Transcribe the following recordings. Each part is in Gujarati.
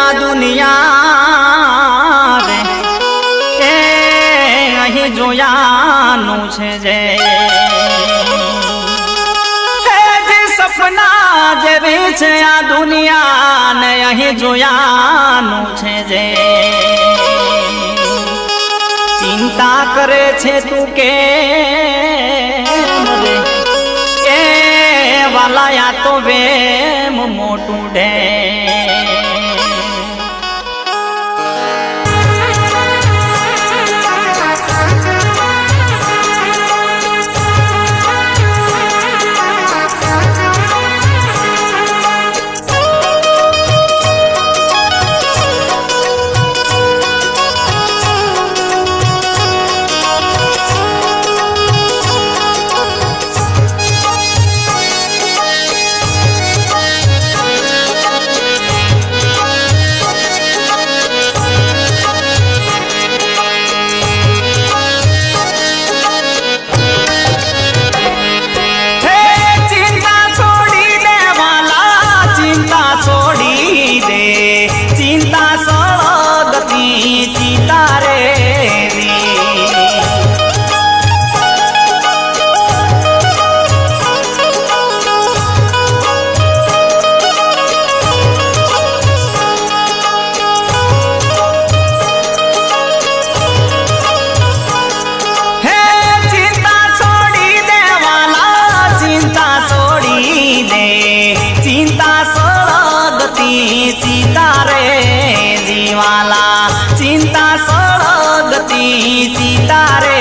આ દુનિયા રે એ અહીં જોયાનું છે જે સપના જેવી છે આ દુનિયા ને અહીં જોયાનું છે જે ચિંતા કરે છે તું કે એ વાલાયા તો વેમ મોટું ઢે ચિંતા રે જીવાલા ચિંતા સળગતી ચિંતા રે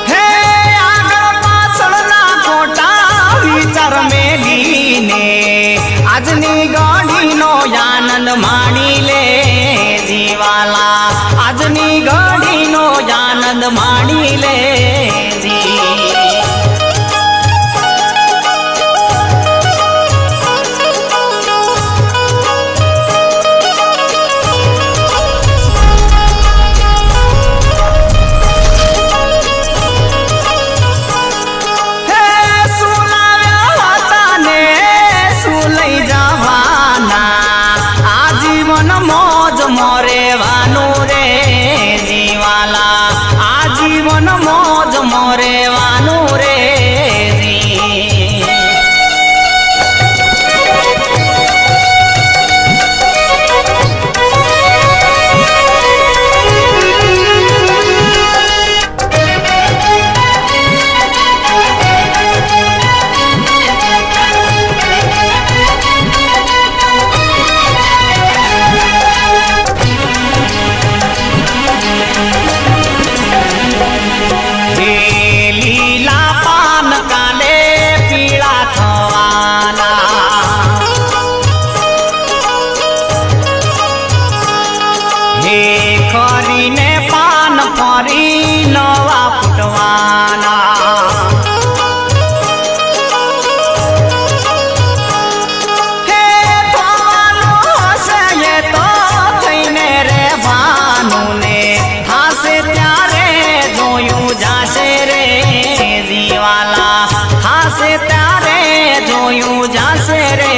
હે આગળ પાછળના ખોટા વિચાર મેલીને આજની ગાડીનો આનંદ માણી લે જીવાલા આજની ગાડીનો આનંદ માણી લે મોરેવાનું રે જીવાલા આજીવન મોજ મોરેવાનું રે ખરીને પાન ફરી નવા ફૂટવાના હે થવાનું હશે એ તો થઈને રહેવાનું ને થાશે ત્યારે જોયું જાશે રે જીવાલા થાશે ત્યારે જોયું જાશે રે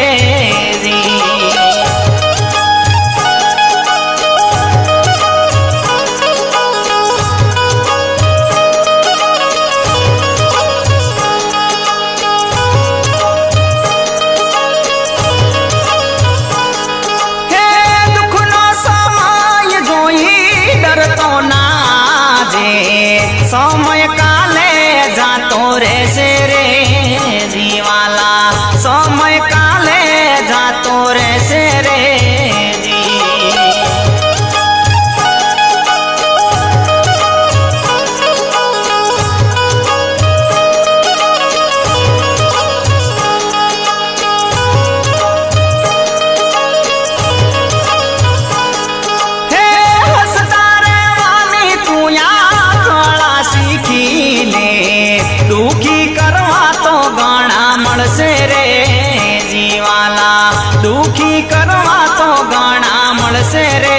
જશે રે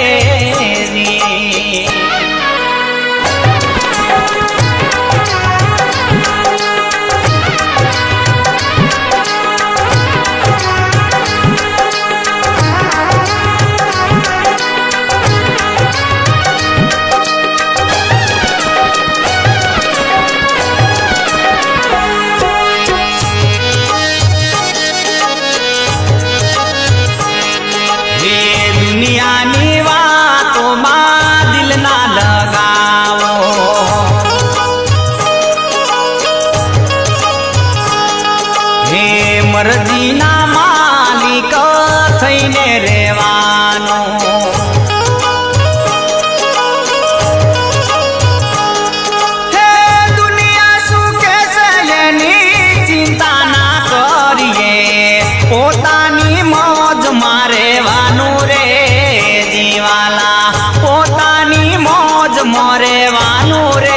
દુનિયાની વાતોમાં દિલ ના લગાવો હે મરજીના માલિક થઈને રહેવાનો હે દુનિયા શું કહેશે એની ચિંતા ના કરીએ પોતાની મોજ મારેવાનું રે જીવાલા પોતાની મોજ મરેવાનું રે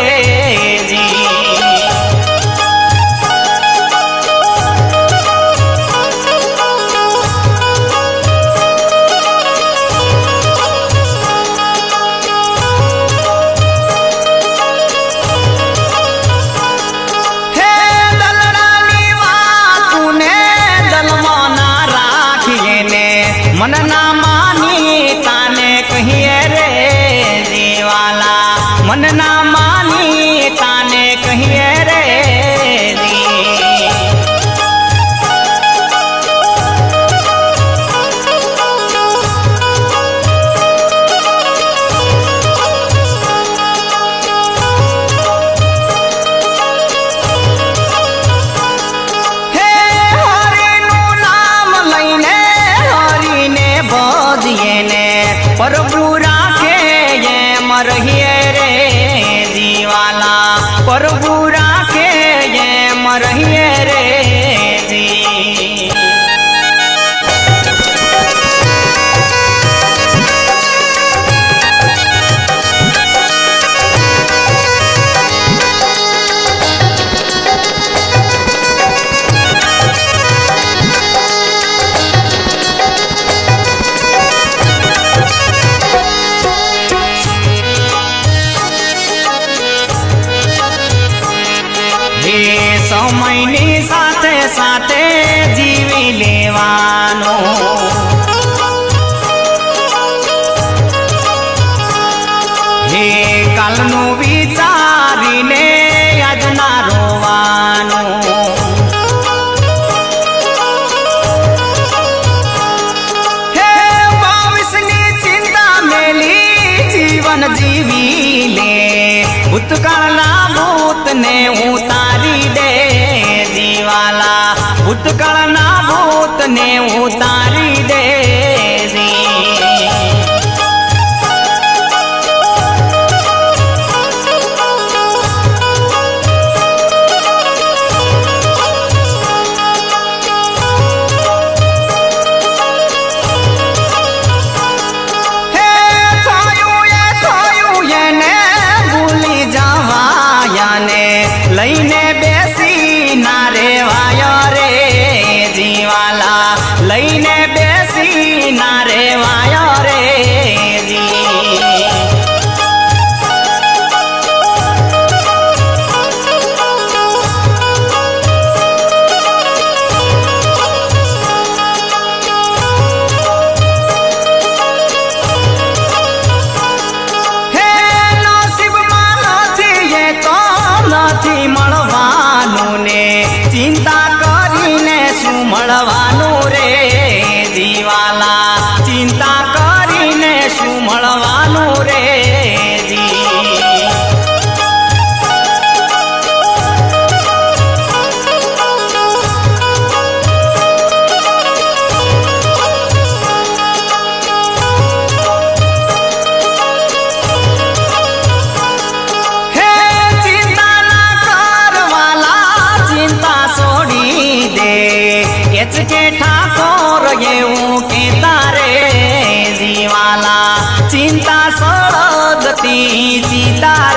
હે દલડાની વાતુને દલમાં ના રાખીએ ને મન ના માની તાને કહીએ રે જીવાલા મન ના માની તાને કહીએ રે હે હરિનું નામ લઈને હરીને ભજીએ ને પ્રભુ રાખે એમ રહીએ રે જીવાલા પ્રભુ રાખે એમ રહીએ રે સમયની સાથે સાથે જીવી લેવાનો હે કાલનું વિચારીને આજના રોવાનું હે ભવિષ્યની ચિંતા મેલી જીવન જીવી લે ભૂતકાળના ભૂતને ઉતારી દે જીવાલા ભૂતકાળના ભૂતને ઉતારી દે હે થયું એને ભૂલી જવાયાને લઈને બેસી ના રેવાય રે જીવાલા લઈને બેસી ના રેવાય રે હે નસીબમાં નથી એ તો નથી મળવાનું ને ચિંતા કરીને શું મળવાનું રે જીવાલા ચિંતા કરીને શું મળવાનું રે હે ચિંતા ના કરવાલા ચિંતા છોડી દે એચ કે ઠાકોર એવું કે તારે જીવાલા ચિંતા સળગતી ચિતા